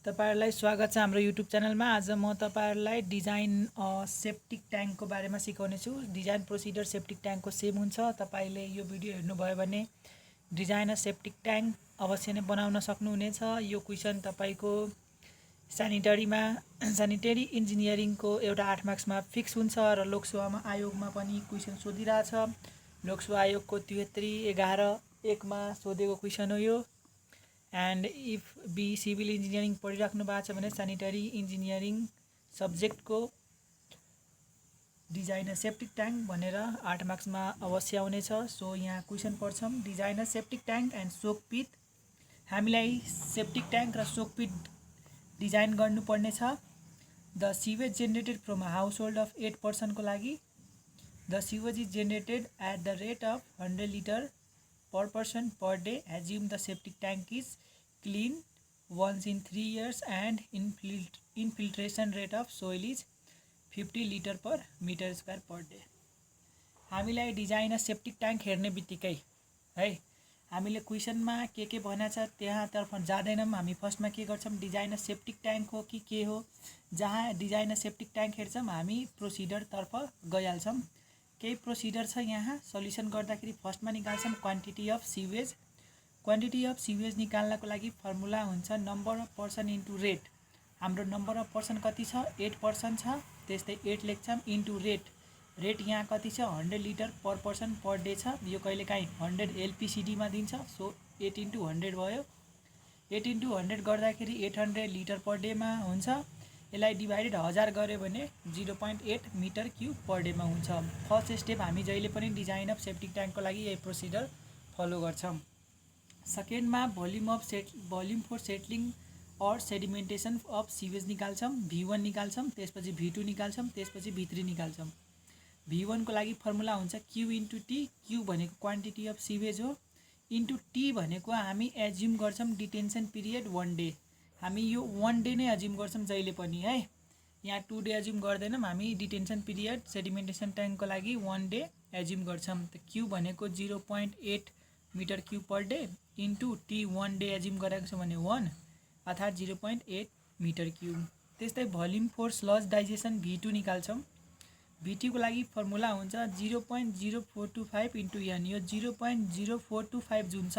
तपाईहरुलाई स्वागत छ हाम्रो युट्युब च्यानलमा। आज म तपाईहरुलाई डिजाइन सेप्टिक ट्याङ्कको बारेमा सिकाउने छु। डिजाइन प्रोसिडर सेप्टिक ट्याङ्कको सेम हुन्छ। तपाईले यो भिडियो हेर्नुभयो भने डिजाइन सेप्टिक ट्याङ्क अवश्य नै बनाउन सक्नुहुनेछ। यो क्वेशन तपाईको स्यानिटरी इन्जिनियरिङको एउटा 8 मार्क्समा फिक्स हुन्छ र लोकसेवा आयोगमा पनि क्वेशन सोधिरहेछ। लोकसेवा आयोगको 73/11 मा सोधेको क्वेशन हो यो। And if B civil engineering पढिराख्नु भएको छ भने स्यानिटरी इन्जिनियरिङ सब्जेक्टको डिजाइन सेप्टिक ट्याङ्क भनेर 8 मार्क्समा अवश्य आउनेछ। सो यहाँ क्वेशन पढ्छौँ। डिजाइन सेप्टिक ट्याङ्क एन्ड सोक पिट। हामीलाई सेप्टिक ट्याङ्क र सोक पिट डिजाइन गर्नुपर्ने छ। The sewage generated from household of 8 पर्सनको लागि the sewage is generated at the rate of 100 litre per person per day. Assume the septic tank is clean once in 3 years and infiltration rate of soil is 50 liter per meter square per day. हामीलाई design septic tank हेर्ने बित्तिकै है हामीले क्वेशनमा के भनेको छ त्यहाँतर्फ जाँदैनौँ। हामी फर्स्टमा के गर्छौँ, डिजाइन सेप्टिक ट्याङ्क हो कि के हो। जहाँ डिजाइन सेप्टिक ट्याङ्क हेर्छौँ हामी प्रोसिडरतर्फ गइहाल्छौँ। केही प्रोसिडर छ यहाँ सल्युसन गर्दाखेरि। फर्स्टमा निकाल्छौँ quantity of sewage. Quantity of sewage निकाल्नको लागि फर्मुला हुन्छ number of person into rate. हाम्रो नम्बर अफ पर्सन कति छ, 8 पर्सन छ, त्यस्तै 8 लेख्छौँ इन्टु रेट। रेट यहाँ कति छ, 100 litre per person per day छ। यो कहिलेकाहीँ 100 एलपिसिडीमा दिन्छ। सो 8 इन्टु 100 भयो। 8 इन्टु 100 गर्दाखेरि 800 लिटर पर डेमा हुन्छ। यसलाई डिभाइडेड 1000 गर्यो भने 0.8 मिटर क्युब पर डेमा हुन्छ। फर्स्ट स्टेप हामी जहिले पनि डिजाइन अफ सेप्टिक ट्याङ्कको लागि यही प्रोसिडर फलो गर्छौँ। सेकेन्डमा भोल्युम फर सेटलिङ और सेडिमेन्टेसन अफ सिवेज निकाल्छौँ। V1 निकाल्छौँ, त्यसपछि V2 निकाल्छौँ, त्यसपछि V3 निकाल्छौँ। V1 को लागि फर्मुला हुन्छ Q इन्टु T। Q भनेको क्वान्टिटी अफ सिवेज हो, इन्टु T भनेको हामी एज्युम गर्छौँ डिटेन्सन पिरियड 1 डे। हामी यो 1 डे नै एज्युम गर्छौँ जहिले पनि है। यहाँ 2 डे एज्युम गर्दैनौँ। हामी डिटेन्सन पिरियड सेडिमेन्टेसन ट्याङ्कको लागि 1 डे एज्युम गर्छौँ। त Q भनेको 0.8 metre cube per day into T 1 day assume गरेको छ भने 1 अर्थात् 0.8 मिटर क्युब। त्यस्तै volume for sludge digestion V2 निकाल्छौँ। V2 को लागि फर्मुला हुन्छ 0.0425 इन्टु N। यो 0.0425 जुन छ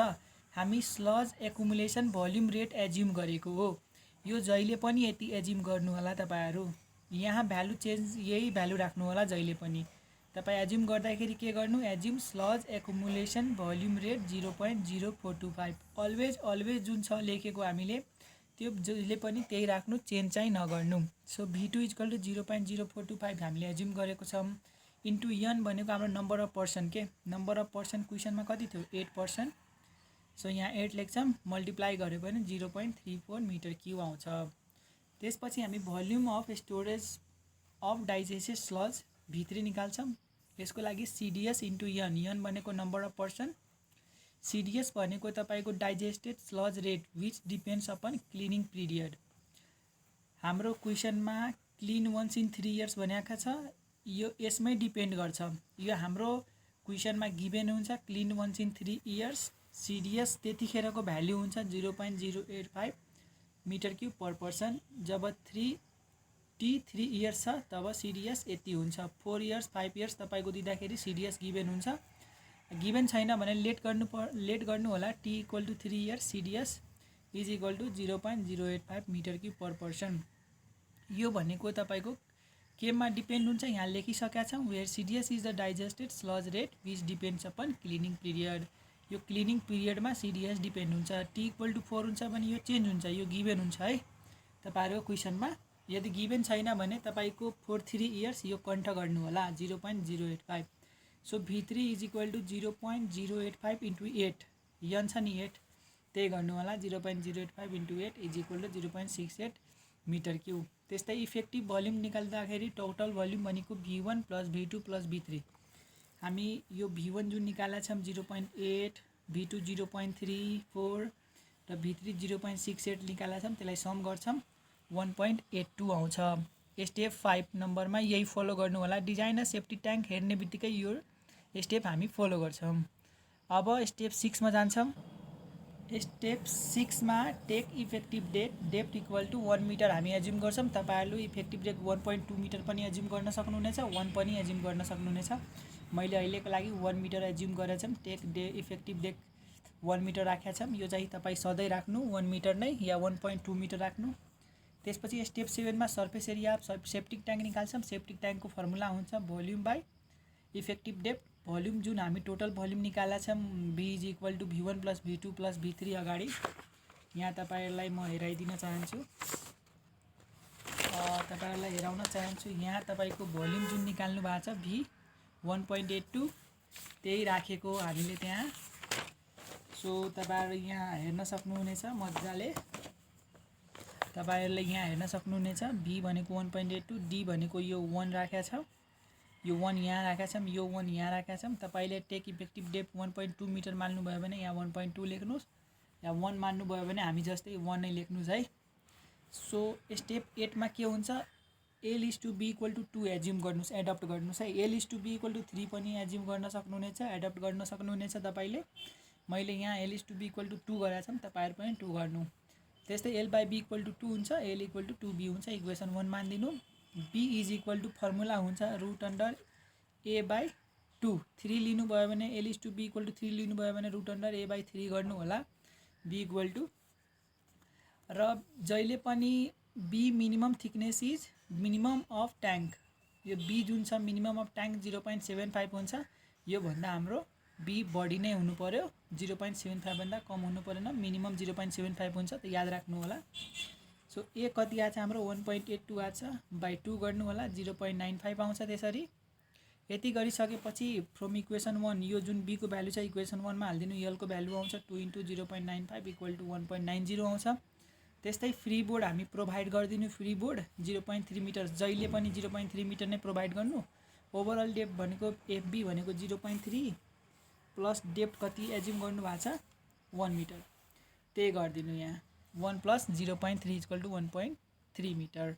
हामी sludge accumulation volume rate assume गरेको हो। यो जहिले पनि यति एज्युम गर्नु होला तपाईहरु। यहाँ भ्यालु चेन्ज यही भ्यालु राख्नु होला जहिले पनि। तपाई एज्युम गर्दाखेरि के गर्नु, assume sludge accumulation volume rate 0.0425। Always जुन छ लेखेको हामीले त्यो जहिले पनि त्यही राख्नु, चेन्ज चाहिँ नगर्नु। सो V2 = 0.0425 हामीले एज्युम गरेको छौं इन्टु N भनेको हाम्रो नम्बर अफ पर्सन के। नम्बर अफ पर्सन क्वेशनमा कति थियो, 8 पर्सन। सो यहाँ 8 लेख्छौँ, मल्टिप्लाई गरे पनि 0.34 मिटर क्युब आउँछ। त्यसपछि हामी volume of storage of digested sludge V3 निकाल्छौँ। यसको लागि CDS इन्टु N। N भनेको नम्बर अफ पर्सन, CDS भनेको तपाईको digested sludge rate which depends upon cleaning period. हाम्रो क्वेशनमा क्लिन वन्स इन 3 इयर्स भनेको छ। यो यसमै डिपेन्ड गर्छ। यो हाम्रो क्वेशनमा गिभन हुन्छ clean once in 3 years. CDS त्यतिखेरको भ्यालु हुन्छ 0.085 मिटर क्युब पर पर्सन। जब 3 इयर्स छ तब CDS यति हुन्छ। 4 इयर्स 5 इयर्स तपाईको दिँदाखेरि CDS गिभन हुन्छ। गिभन छैन भने लेट गर्नु होला। T = 3 years, CDS = 0.085 metre cube per person. यो भनेको तपाईको केमा डिपेन्ड हुन्छ यहाँ लेखिसकेका छौं। Where CDS is the digested sludge rate which depends upon cleaning period. यो क्लिनिङ पिरियडमा CDS डिपेन्ड हुन्छ। T = 4 हुन्छ भने यो चेन्ज हुन्छ, यो गिभन हुन्छ है तपाईहरुको क्वेशनमा। यदि गिभन छैन भने तपाईको 3 इयर्स यो कन्ट गर्नु होला 0.085। So V3 = 0.085 into 8। N छ नि 8, त्यही गर्नु होला 0.085 इन्टु 8 = 0.68 मिटर क्युब। त्यस्तै इफेक्टिभ भोल्युम निकाल्दाखेरि टोटल भोल्युम भनेको V1 + V2 + V3। हामी यो V1 जुन निकालेका छौं 0.8, V2 0.34 र V3 0.68 निकालेका छौं, त्यसलाई सम गर्छौं 1.82 आउँछ। स्टेप 5 नम्बरमा यही फलो गर्नु होला। डिजाइन सेप्टिक ट्याङ्क हेर्ने बित्तिकै यो स्टेप हामी फलो गर्छौं। अब स्टेप 6 मा जान्छौं। स्टेप 6 मा take effective depth equal to 1 metre हामी एज्युम गर्छौँ। तपाईहरुले इफेक्टिभ डेप्थ 1.2 मिटर पनि एज्युम गर्न सक्नुहुनेछ, 1 पनि एज्युम गर्न सक्नुहुनेछ। मैले अहिलेको लागि 1 मिटर एज्युम गरेको छम। टेक इफेक्टिभ डेप्थ 1 मिटर राखेका छम। यो चाहिँ तपाई सधैँ राख्नु 1 मिटर नै या 1.2 मिटर राख्नु। त्यसपछि स्टेप 7 मा surface area of septic tank निकाल्छौँ। सेप्टिक ट्याङ्कको फर्मुला हुन्छ volume by effective depth. Volume जुन हामी टोटल भोल्युम निकालेका छौँ V is equal to V1 plus V2 plus V3 अगाडि यहाँ तपाईहरुलाई म हेराइदिन चाहन्छु। तपाईहरुलाई हेराउन चाहन्छु यहाँ तपाईको भोल्युम जुन निकाल्नु भएको छ V 1.82 त्यही राखेको हामीले त्यहाँ। सो तपाईहरु यहाँ हेर्न सक्नुहुनेछ मज्जाले। तपाईहरुले यहाँ हेर्न सक्नुहुनेछ V भनेको 1.82, D भनेको यो 1 राखेका छौं, यो 1 यहाँ राखेका छौं, यो 1 यहाँ राखेका छौं। तपाईले टेक इफेक्टिभ डेप्थ 1.2 मिटर मान्नु भयो भने यहाँ 1.2 लेख्नुस्, या 1 मान्नु भयो भने हामी जस्तै 1 नै लेख्नुस् है। सो स्टेप 8 मा के हुन्छ L is to B equal to 2 assume गर्नुस्, एडप्ट गर्नुस् है। L is to B equal to 3 पनि एज्युम गर्न सक्नुहुनेछ, एडप्ट गर्न सक्नुहुनेछ तपाईले। मैले यहाँ L is to B equal to 2 गरेको छम, तपाईहरु पनि 2 गर्नु। त्यस्तै L by B equal to 2 हुन्छ, L equal to 2B हुन्छ, equation 1 मानिदिनु। B is equal to formula हुन्छ रुट अन्डर A by 2, 3 लिनु भयो भने L is to B equal to 3 लिनु भयो भने रुट अन्डर A by 3 गर्नु होला। B equal to र जहिले पनि B minimum thickness is minimum of tank, यो B जुन छ मिनिमम अफ ट्याङ्क 0.75 हुन्छ। यो भन्दा हाम्रो B बढी नै हुनु पर्यो, 0.75 भन्दा कम हुनु परेन, मिनिमम 0.75 हुन्छ, त याद राख्नु होला। सो A कति आछ हाम्रो 1.82 आछ, बाइ 2 गर्नु होला 0.95 आउँछ। त्यसरी यति गरिसकेपछि फ्रम इक्वेसन 1 यो जुन B को भ्यालु छ इक्वेसन 1 मा हाल्दिनु, L को भ्यालु आउँछ 2 * 0.95 इक्वल टु 1.90 आउँछ। त्यस्तै फ्री बोर्ड हामी प्रोभाइड गर्दिनु, फ्री बोर्ड 0.3 मिटर जहिले पनि 0.3 मिटर नै प्रोभाइड गर्नु। ओभरअल डेप्थ भनेको FB भनेको 0.3 प्लस डेप्थ कति एज्युम गर्नु भएको छ 1 मिटर, त्यही गर्दिनु यहाँ 1 plus 0.3 equal to 1.3 metre.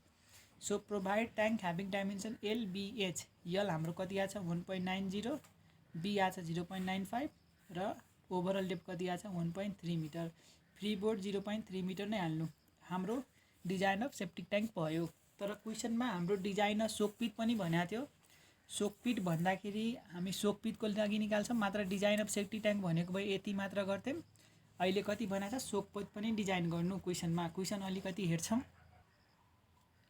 So provide tank having dimension LBH, L हाम्रो कति आछ 1.90, B आछ 0.95 र ओभरअल डेप्थ कति आछ 1.3 मिटर। फ्री बोर्ड 0.3 मिटर नै हाल्नु, हाम्रो डिजाइन अफ सेप्टिक ट्याङ्क भयो। तर क्वेसनमा हाम्रो डिजाइन सोकपिट पनि भनेको थियो। सोकपिट भन्दाखेरि हामी सोकपिटको लागि निकाल्छौँ, मात्र डिजाइन अफ सेप्टिक ट्याङ्क भनेको भए यति मात्र गर्थ्यौँ। अहिले कति भनेको छ सोकपिट पनि डिजाइन गर्नु क्वेसनमा। क्वेसन अलिकति हेर्छौँ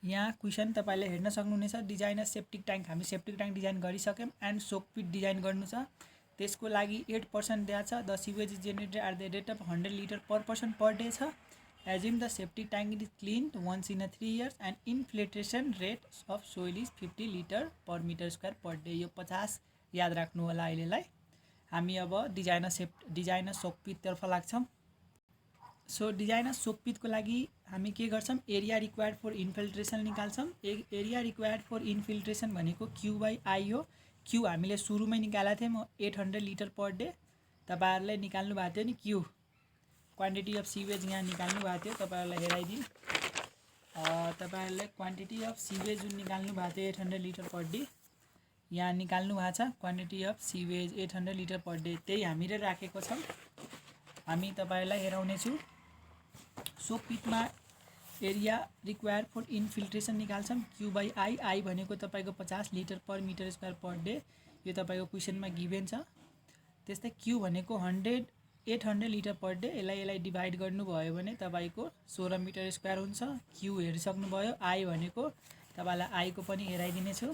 यहाँ। क्वेसन तपाईले हेर्न सक्नुहुनेछ डिजाइन अफ सेप्टिक ट्याङ्क, हामी सेप्टिक ट्याङ्क डिजाइन गरिसक्यौँ एन्ड सोकपिट डिजाइन गर्नु छ। त्यसको लागि 8% दिएको छ। The sewage is generated at the rate of 100 litre per person per day छ। Assume the septic tank is clean once in 3 years and infiltration rate of soil is 50 litre per metre square per day. यो 50 याद राख्नु होला अहिलेलाई। हामी अब design सोकपिटतर्फ लाग्छौँ। So design सोकपिटको लागि हामी के गर्छौँ एरिया रिक्वायर्ड फर इन्फिल्ट्रेसन निकाल्छौँ। एरिया रिक्वायर्ड फर इन्फिल्ट्रेसन भनेको Q/I हो। Q हामीले सुरुमै निकालेको थियौँ 800 लिटर पर डे। तपाईहरुले निकाल्नु भएको थियो नि Q, क्वान्टिटी अफ सिवेज यहाँ निकाल्नु भएको थियो। तपाईहरुलाई हेराइदिनु, तपाईहरुले क्वान्टिटी अफ सिवेज जुन निकाल्नु भएको थियो 800 लिटर पर डे यहाँ निकाल्नु भएको छ। Quantity of sewage 800 litre per day त्यही हामीले राखेको छौँ। हामी तपाईहरुलाई हेराउने छु। सोकपिटमा एरिया रिक्वायर्ड फर इन्फिल्ट्रेसन निकाल्छौँ Q/I, I भनेको तपाईको 50 litre per metre square per day, यो तपाईको क्वेसनमा गिभन छ। त्यस्तै Q भनेको 800 लिटर पर डे, यसलाई डिभाइड गर्नुभयो भने तपाईको 16 मिटर स्क्वायर हुन्छ। Q हेरिसक्नुभयो। I भनेको तपाईलाई I को पनि हेराइदिने छु।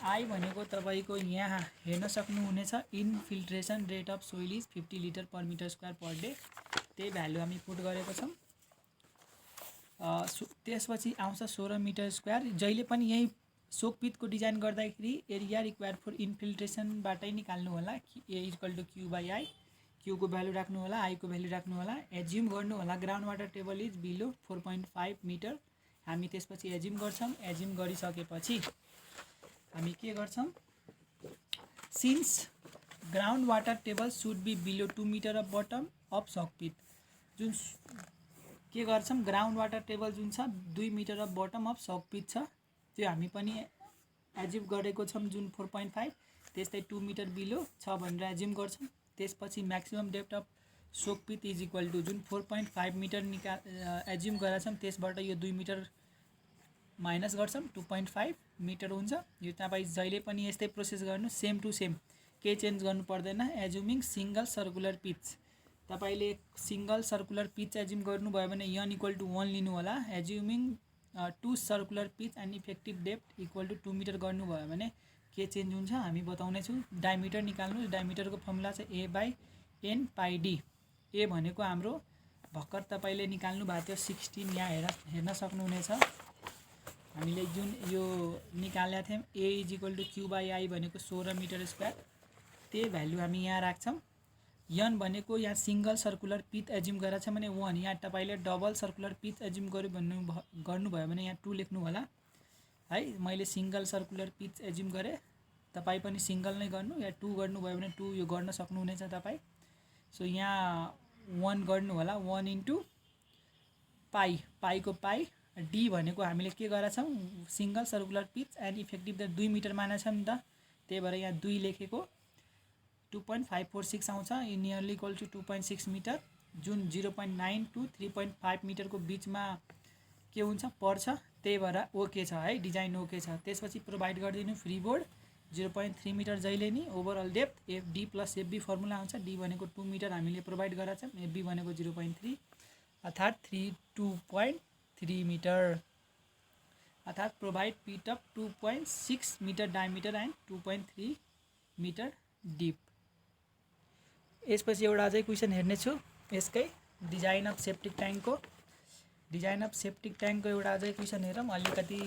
I भनेको तपाईको यहाँ हेर्न सक्नुहुनेछ infiltration rate of soil is 50 litre per metre square per day, त्यही भ्यालु हामी पुट गरेको छौँ। त्यसपछि आउँछ 16 मिटर स्क्वायर। जहिले पनि यही सोकपिटको डिजाइन गर्दाखेरि एरिया रिक्वायर्ड फर इन्फिल्ट्रेसनबाटै निकाल्नु होला। A equal to Q/I, Q को भ्यालु राख्नु होला, I को भ्यालु राख्नु होला। एज्युम गर्नु होला ground water table is below 4.5 metre. हामी त्यसपछि एज्युम गर्छौँ। एज्युम गरिसकेपछि हामी के गर्छौँ since ground water table should be below 2 metre of bottom of soak pit, जुन के गर्छौँ ग्राउन्ड वाटर टेबल जुन छ 2 metre of bottom of soak pit छ, त्यो हामी पनि एज्युम गरेको छौँ जुन 4.5। त्यस्तै 2 मिटर बिलो छ भनेर एज्युम गर्छौँ। त्यसपछि maximum depth of soak pit is equal to जुन 4.5 मिटर एज्युम गरेका छौँ त्यसबाट यो 2 मिटर माइनस गर्छौँ 2.5 मिटर हुन्छ। यो तपाईँ जहिले पनि यस्तै प्रोसेस गर्नु, सेम टु सेम, केही चेन्ज गर्नु पर्दैन। एज्युमिङ सिङ्गल सर्कुलर पिच, तपाईले सिङ्गल सर्कुलर पिच एज्युम गर्नुभयो भने n इक्वल टु 1 लिनु होला। Assuming 2 circular pit and effective depth equal to 2 metre गर्नुभयो भने के चेन्ज हुन्छ हामी बताउने छु। डायमिटर निकाल्नु, डायमिटरको फर्मुला चाहिँ a/n पाइ d। ए भनेको हाम्रो भर्खर तपाईले निकाल्नु भएको थियो 16, यहाँ हेर्न सक्नुहुनेछ। हामीले जुन यो निकालेका थियौँ a is equal to q/i भनेको 16 मिटर स्क्वायर, त्यही भ्यालु हामी यहाँ राख्छौँ। n भनेको यहाँ सिङ्गल सर्कुलर पिच एज्युम गरेर छ भने 1, यहाँ तपाईले डबल सर्कुलर पिच एज्युम गर्नुभयो भने यहाँ 2 लेख्नु होला है। मैले सिङ्गल सर्कुलर पिच एज्युम गरेँ, तपाईँ पनि सिङ्गल नै गर्नु, या 2 गर्नुभयो भने 2 यो गर्न सक्नुहुनेछ तपाईँ। सो यहाँ 1 गर्नु होला, 1 इन्टु पाई, पाईको पाई, डी भनेको हामीले के गरेका छौँ single circular pit and effective the 2 metre मानेको छ नि त, त्यही भएर यहाँ 2 लेखेको। 2.546 आउँछ, नियरली इक्वल टु 2.6 मिटर, जुन 0.9 टु 3.5 मिटरको बिचमा के हुन्छ पर्छ, त्यही भएर ओके छ है, डिजाइन ओके छ। त्यसपछि प्रोभाइड गरिदिनु फ्री बोर्ड 0.3 मिटर जहिले नि। Overall depth FD plus FB formula आउँछ, डी भनेको 2 मिटर हामीले प्रोभाइड गरेका छौँ, एफबी भनेको 0.3 अर्थात् 2.3 मिटर, अर्थात् provide pit of 2.6 metre diameter and 2.3 metre deep. यसपछि एउटा अझै क्वेसन हेर्नेछु यसकै डिजाइन अफ सेप्टिक ट्याङ्कको। डिजाइन अफ सेप्टिक ट्याङ्कको एउटा अझै क्वेसन हेरौँ। अलिकति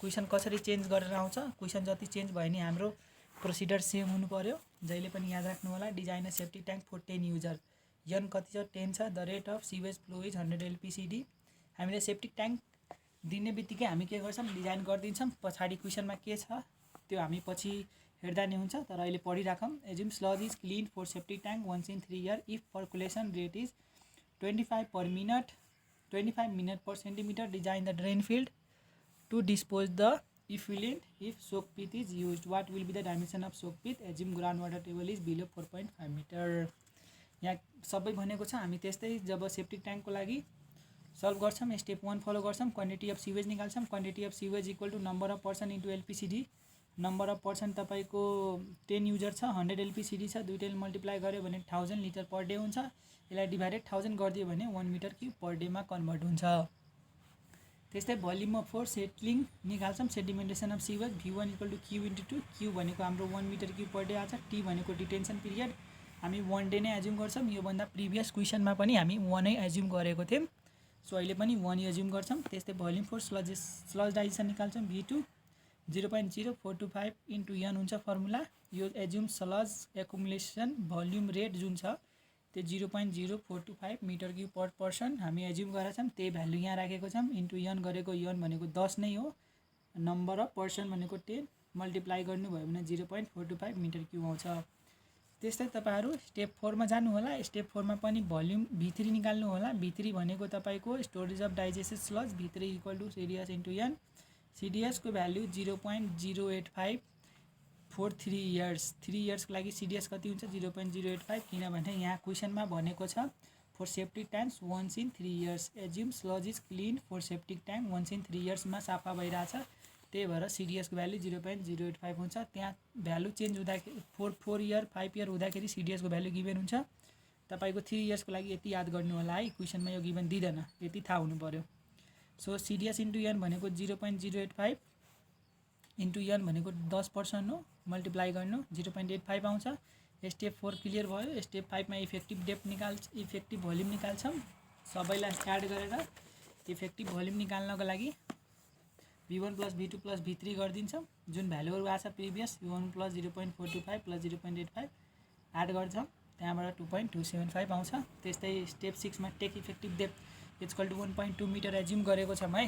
क्वेसन कसरी चेन्ज गरेर आउँछ, क्वेसन जति चेन्ज भयो नि हाम्रो प्रोसिडर सेम हुनु पर्यो, जहिले पनि याद राख्नु होला। Design of septic tank for 10 user, n कति छ 10 छ, the rate of sewage flow is 100 LPCD। हामीले सेप्टिक ट्याङ्क दिने बित्तिकै हामी के गर्छौँ डिजाइन गरिदिन्छौँ, पछाडि क्वेसनमा के छ त्यो हामी पछि हेर्दा नि हुन्छ, तर अहिले पढिराखौँ। Assume sludge is clean for septic tank once in 3 years if percolation rate is 25 per minute, 25 minutes per centimeter। Design the drain field to dispose the effluent if soak pit is use, what will be the dimension of soak pit, assume ground water table is below 4.5 metre. यहाँ सबै भनेको छ, हामी त्यस्तै जब septic ट्याङ्कको लागि solve गर्छौँ step 1 follow गर्छौँ। क्वान्टिटी अफ सिवेज निकाल्छौँ, quantity of sewage equal to number of person into LPCD। Number of person तपाईँको 10 युजर छ, 100 LPCD छ, दुईटैले मल्टिप्लाई गर्यो भने 1000 लिटर पर डे हुन्छ। यसलाई डिभाइडेड 1000 गरिदियो भने 1 मिटर क्युब पर डेमा कन्भर्ट हुन्छ। त्यस्तै भोल्युम अफ फोर्स सेटलिङ निकाल्छौँ, sedimentation of sewage V1 equal to Q into 2, Q भनेको हाम्रो 1 मिटर क्युब पर डे आउँछ, टी भनेको डिटेन्सन पिरियड हामी 1 डे नै एज्युम गर्छौँ। योभन्दा प्रिभियस क्वेसनमा पनि हामी 1 नै एज्युम गरेको थियौँ, सो अहिले पनि 1 एज्युम गर्छौँ। त्यस्तै भोल्युम फोर्स स्लज डाइजेसन निकाल्छौँ, V2 0.0425 इन्टु n हुन्छ फर्मुला। यो assume sludge accumulation volume rate जुन छ त्यो 0.0425 मिटर क्युब पर पर्सन हामी एज्युम गरेका छौँ, त्यही भ्यालु यहाँ राखेको छौँ। इन्टु n गरेको n भनेको 10 नै हो, नम्बर अफ पर्सन भनेको 10, मल्टिप्लाई गर्नुभयो भने 0.425 मिटर क्युब आउँछ। त्यस्तै तपाईँहरू स्टेप 4 मा जानु होला। स्टेप 4 मा पनि भोल्युम V3 निकाल्नु होला। V3 भनेको तपाईँको storage of digested sludge, V3 equal to CDS into n। CDS को भ्यालु 0.085 फर 3 years। 3 years को लागि CDS कति हुन्छ 0.085, किनभने यहाँ क्वेसनमा भनेको छ for septic tank once in 3 years। Assume sludge is clean for septic tank once in 3 years मा सफा भइरहेछ, त्यही भएर CDS को भ्यालु 0.085 हुन्छ। त्यहाँ भ्यालु चेन्ज हुँदाखेरि 4 year 5 year हुँदाखेरि CDS को भ्यालु गिभन हुन्छ। तपाईँको 3 years को लागि यति याद गर्नु होला है, क्वेसनमा यो गिभन दिँदैन, यति थाहा हुनु पर्यो। सो CDS इन्टु n भनेको 0.085 इन्टु n भनेको 10% हो, मल्टिप्लाई गर्नु 0.85 आउँछ। स्टेप 4 क्लियर भयो। स्टेप 5 मा इफेक्टिभ डेप्थ इफेक्टिभ भोल्युम निकाल्छौँ, सबैलाई एड गरेर इफेक्टिभ भोल्युम निकाल्नको लागि V1 plus V2 plus V3 गरिदिन्छौँ, जुन भ्यालुहरू आछ previous V1 plus 0.425 plus 0.85 add गर्छौँ, त्यहाँबाट 2.275 आउँछ। त्यस्तै स्टेप 6 मा take effective depth equal to 1.2 metre assume गरेको छौँ है।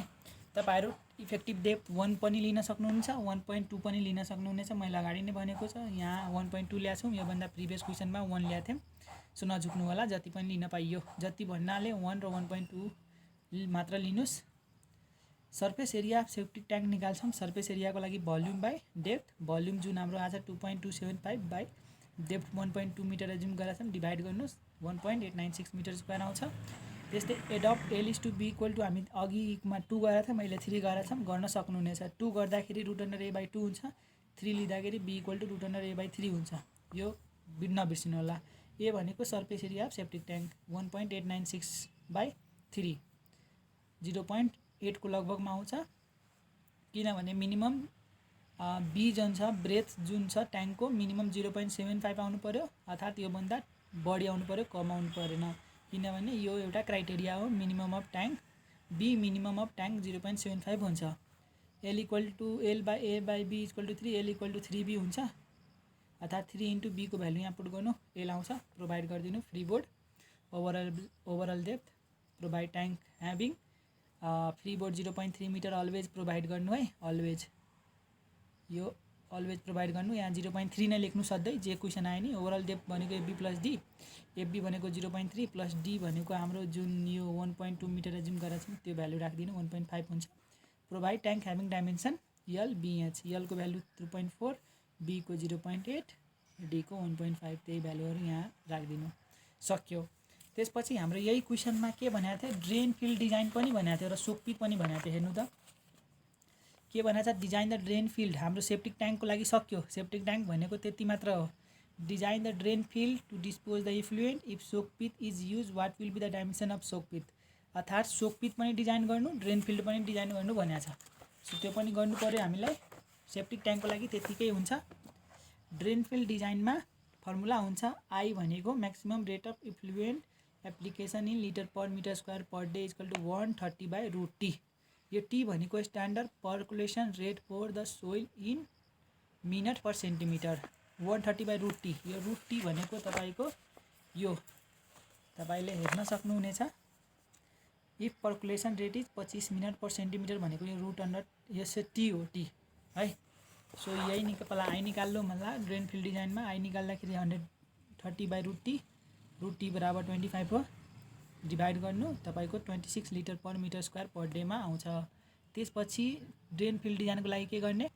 तपाईँहरू इफेक्टिभ डेप्थ 1 पनि लिन सक्नुहुन्छ, 1.2 पनि लिन सक्नुहुनेछ, मैले अगाडि नै भनेको छ। यहाँ 1.2 ल्याएको छौँ, योभन्दा प्रिभियस क्वेसनमा 1 ल्याएको थियौँ, सो नझुक्नु होला, जति पनि लिन पाइयो। जति भन्नाले 1 र 1.2 मात्र लिनुहोस्। Surface area of septic tank निकाल्छौँ। सर्फेस एरियाको लागि भोल्युम बाई डेप्थ, भोल्युम जुन हाम्रो आज 2.275 बाई डेप्थ 1.2 मिटर एज्युम गरेका छौँ, डिभाइड गर्नुहोस् 1.896 मिटर स्क्वायर आउँछ। त्यस्तै adopt L is to be equal to हामी अघिमा 2 गरेको थियौँ, मैले 3 गरेको छौँ, गर्न सक्नुहुनेछ। 2 गर्दाखेरि √a/2 हुन्छ, 3 लिँदाखेरि बी इक्वल टु √a/3 हुन्छ। यो नबिर्सिनु होला। ए भनेको surface area of septic tank 1.896/3 0.8 को लगभगमा आउँछ, किनभने मिनिमम बी जुन छ ब्रेथ जुन छ ट्याङ्कको मिनिमम 0.75 आउनु पर्यो, अर्थात् योभन्दा बढी आउनु पर्यो, कम आउनु परेन, किनभने यो एउटा क्राइटेरिया हो minimum of tank. B minimum of tank 0.75 हुन्छ। एल इक्वल टु एल/ए/बी equal to 3, L equal to 3b हुन्छ, अर्थात् 3 इन्टु बीको भ्यालु यहाँ पुट गर्नु, एल आउँछ, प्रोभाइड गरिदिनु। Free board overall depth provide tank having free board 0.3 metre always provide गर्नु है, अलवेज यो अलवेज प्रोभाइड गर्नु। यहाँ 0.3 नै लेख्नु सधैँ, जे क्वेसन आयो नि। ओभरअल डेप्थ भनेको एफबी प्लस डी, एफबी भनेको 0.3 प्लस डी भनेको हाम्रो जुन यो 1.2 मिटर एज्युम गरेको छौँ त्यो भ्यालु राखिदिनु, 1.5 हुन्छ। प्रोभाइड ट्याङ्क ह्याभिङ डाइमेन्सन यल बिएच, यलको भ्यालु 2.4, बीको 0.8, डीको 1.5, त्यही भ्यालुहरू यहाँ राखिदिनु, सक्यो। त्यसपछि हाम्रो यही क्वेसनमा के भनेको थियो, ड्रेन फिल्ड डिजाइन पनि भनेको थियो र सोकपिट पनि भनेको थियो। हेर्नु त के भनेको छ, डिजाइन द ड्रेन फिल्ड। हाम्रो सेप्टिक ट्याङ्कको लागि सक्यो, सेप्टिक ट्याङ्क भनेको त्यति मात्र हो। Design the drain field to dispose the effluent if soak pit is use, what will be the dimension of soak pit, अर्थात् सोकपिट पनि डिजाइन गर्नु, ड्रेन फिल्ड पनि डिजाइन गर्नु भनेको छ। सो त्यो पनि गर्नु पर्यो हामीलाई, सेप्टिक ट्याङ्कको लागि त्यतिकै हुन्छ। ड्रेन फिल्ड डिजाइनमा फर्मुला हुन्छ, आई भनेको maximum rate of effluent application in litre per metre square per day equal to 130/√t। यो टी भनेको standard percolation rate for the soil in minute per centimetre, 130/√t। यो √t भनेको तपाईँको यो तपाईँले हेर्न सक्नुहुनेछ। If percolation rate is 25 minute per centimetre भनेको यो √100 यो चाहिँ टी हो, टी है। सो यही पहिला आई निकाल्नु होला। ड्रेन फिल्ड डिजाइनमा आई निकाल्दाखेरि 130/√t, √t बराबर 25 हो, डिभाइड गर्नु, तपाईँको 26 लिटर पर मिटर स्क्वायर पर डेमा आउँछ। त्यसपछि ड्रेन फिल्ड डिजाइनको लागि के गर्ने,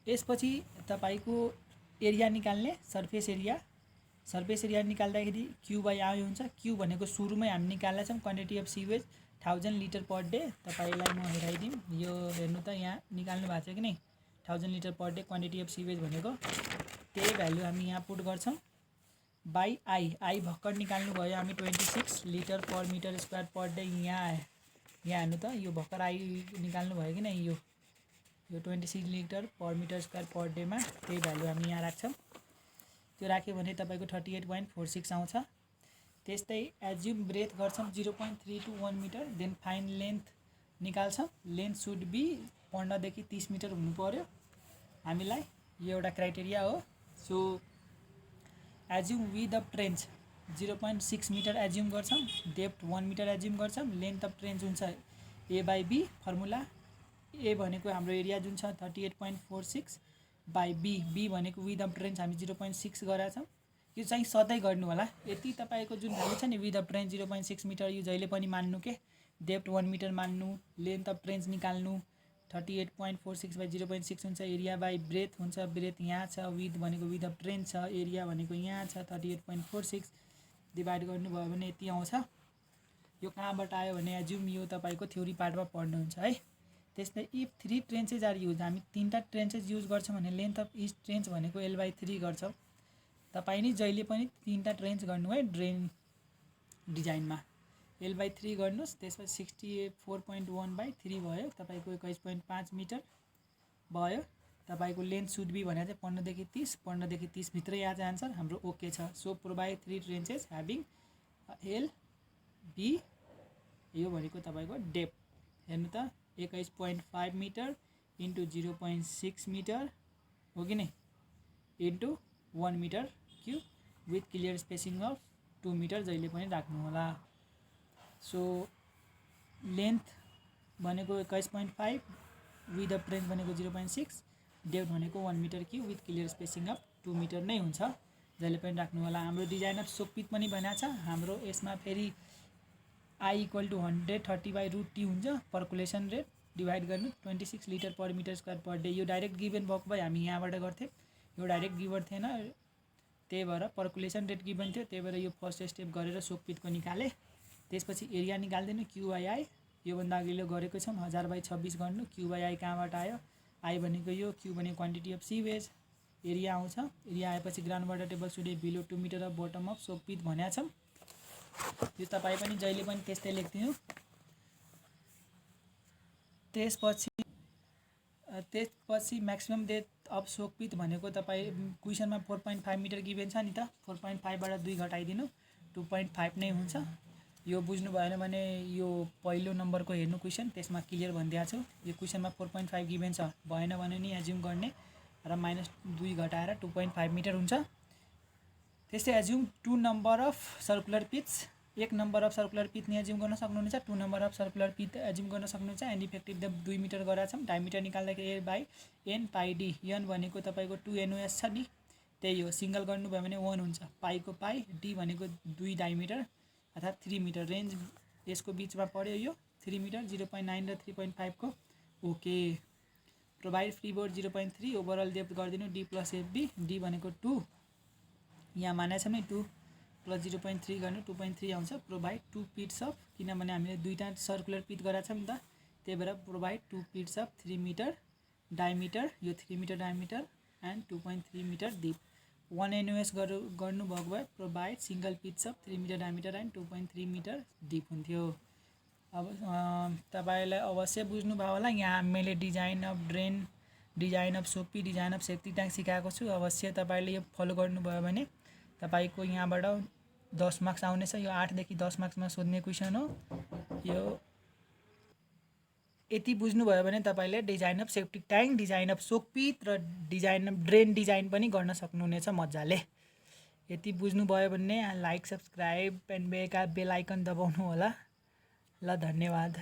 यसपछि तपाईँको एरिया निकाल्ने, सर्फेस एरिया निकाल्दाखेरि क्यु/आई हुन्छ। क्यु भनेको सुरुमै हामी निकालेका छौँ, quantity of sewage 1000 litre per day. तपाईँलाई म हेराइदिउँ, यो हेर्नु त यहाँ निकाल्नु भएको छ कि नै, 1000 litre per day quantity of sewage भनेको, त्यही भ्यालु हामी यहाँ पुट गर्छौँ बाई आई। आई भर्खर निकाल्नु भयो हामी 26 litre per metre square per day. यहाँ हेर्नु त, यो भर्खर आई निकाल्नु भयो कि नै, यो 26 लिटर पर मिटर स्क्वायर पर डेमा त्यही भ्यालु हामी यहाँ राख्छौँ। त्यो राख्यो भने तपाईँको 38.46 आउँछ। त्यस्तै एज्युम ब्रेथ गर्छौँ 0.3 to 1 metre, then find length निकाल्छौँ। लेन्थ सुड बी 15 देखि 30 मिटर हुनु पर्यो हामीलाई, यो एउटा क्राइटेरिया हो। So assume width of trench 0.6 metre assume गर्छौँ, डेप्थ 1 मिटर एज्युम गर्छौँ। लेन्थ अफ ट्रेन्च हुन्छ A/B, फर्मुला ए भनेको हाम्रो एरिया जुन छ 38.46/B, बी भनेको विथ अफ ट्रेन्च हामी 0.6 गरेका छौँ। यो चाहिँ सधैँ गर्नु होला। यति तपाईँको जुन भ्यालु छ नि विथ अफ ट्रेन्च 0.6 मिटर, यो जहिले पनि मान्नु के, डेप्थ 1 मिटर मान्नु, लेन्थ अफ ट्रेन्च निकाल्नु, 38.46/0.6 हुन्छ। एरिया बाई ब्रेथ हुन्छ, ब्रेथ यहाँ छ, विथ भनेको विथ अफ ट्रेन्च छ, एरिया भनेको यहाँ छ 38.46, डिभाइड गर्नुभयो भने यति आउँछ। यो कहाँबाट आयो भने एज्युम यो तपाईँको थ्योरी पार्टमा पढ्नुहुन्छ है। त्यस्तै इफ 3 ट्रेन्चेस आर युज, हामी 3टा ट्रेन्चेस युज गर्छौँ भने लेन्थ अफ इच ट्रेन्च भनेको L/3 गर्छौँ। तपाईँ नि जहिले पनि 3टा ट्रेन्च गर्नु है ड्रेन डिजाइनमा, L/3 गर्नुहोस्। त्यसपछि 64.1/3 भयो, तपाईँको 21.5 मिटर भयो। तपाईँको लेन्थ सुड बी भनेको चाहिँ 15 देखि 30, 15 देखि 30 भित्रै आज आन्सर हाम्रो ओके छ। सो प्रोभाइड 3 ट्रेन्चेस ह्याभिङ L/B, यो भनेको तपाईँको डेप्थ हेर्नु त 21.5 मिटर इन्टु 0.6 मिटर हो कि नै, into 1 metre cube with clear spacing of 2 metre जहिले पनि राख्नु होला। सो लेन्थ भनेको 21.5, विथ अफ ट्रेन्च भनेको 0.6, डेप्थ भनेको 1 metre cube with clear spacing of 2 metre नै हुन्छ, जहिले पनि राख्नु होला। हाम्रो डिजाइन अफ सोकपिट पनि भनेको छ हाम्रो, यसमा फेरि आई इक्वल टु 130/√t हुन्छ, पर्कुलेसन रेट डिभाइड गर्नु 26 litre per metre square per day. यो डाइरेक्ट गिभन भएको भए हामी यहाँबाट गर्थ्यौँ, यो डाइरेक्ट गिभन थिएन, त्यही भएर पर्कुलेसन रेट गिभन थियो, त्यही भएर यो फर्स्ट स्टेप गरेर सोक पिटको निकालेँ। त्यसपछि एरिया निकाल्दिनु क्यु/आई, योभन्दा अघिल्लो गरेको छौँ 1000/26 गर्नु। क्यु/आई कहाँबाट आयो, आई भनेको यो, क्यु भनेको क्वान्टिटी अफ सिवेज, एरिया आउँछ। एरिया आएपछि ground water table should be below 2 metre of bottom of soak pit भनेको छौँ। यो तपाईँ पनि जहिले पनि त्यस्तै लेख्दिनु। त्यसपछि maximum depth of soak pit भनेको तपाईँ क्वेसनमा 4.5 मिटर गिभेन छ नि त, 4.5 बाट 2 घटाइदिनु 2.5 नै हुन्छ। यो बुझ्नु भएन भने यो पहिलो नम्बरको हेर्नु क्वेसन, त्यसमा क्लियर भनिदिएको छु। यो क्वेसनमा 4.5 गिभेन छ, भएन भने नि एज्युम गर्ने र -2 घटाएर 2.5 मिटर हुन्छ। त्यस्तै assume 2 number of circular pits, 1 number of circular pit नि एज्युम गर्न सक्नुहुन्छ, 2 number of circular pit assume गर्न सक्नुहुन्छ। एन्ड इफेक्टिभ डेप्थ 2 मिटर गराएको छौँ। डायमिटर निकाल्दाखेरि A/N πD, n भनेको तपाईँको 2NOS छ नि, त्यही हो। सिङ्गल गर्नुभयो भने 1 हुन्छ, पाईको पाई, डी भनेको 2 डायमिटर अर्थात् 3 मिटर। रेन्ज यसको बिचमा पऱ्यो यो 3 मिटर, 0.9 र 3.5 को। Okay, provide freeboard 0.3, overall depth गरिदिनु D + FB, डी भनेको 2, यहाँ मानेको छ नि 2 + 0.3 गर्नु 2.3 आउँछ। प्रोभाइड 2 पिट्स अफ, किनभने हामीले दुईवटा सर्कुलर पिट गराएको छौँ नि त, त्यही भएर provide 2 pits of 3 metre diameter, यो 3 metre diameter and 2.3 metre deep. 1 NOS गर्नुभएको भए provide single pits of 3 metre diameter and 2.3 metre deep हुन्थ्यो। अब तपाईँलाई अवश्य बुझ्नुभयो होला। यहाँ मैले design of drain, design of soak pit, design of safety tank सिकाएको छु। अवश्य तपाईँले यो फलो गर्नुभयो भने तपाईँको यहाँबाट 10 मार्क्स आउनेछ। यो 8 देखि 10 मार्क्समा सोध्ने क्वेसन हो यो। यति बुझ्नुभयो भने तपाईँले design of safety tank, design of soak पिट र डिजाइन अफ ड्रेन डिजाइन पनि गर्न सक्नुहुनेछ मजाले। यति बुझ्नुभयो भने लाइक, सब्सक्राइब एन्ड बेल आइकन दबाउनु होला। ल, धन्यवाद।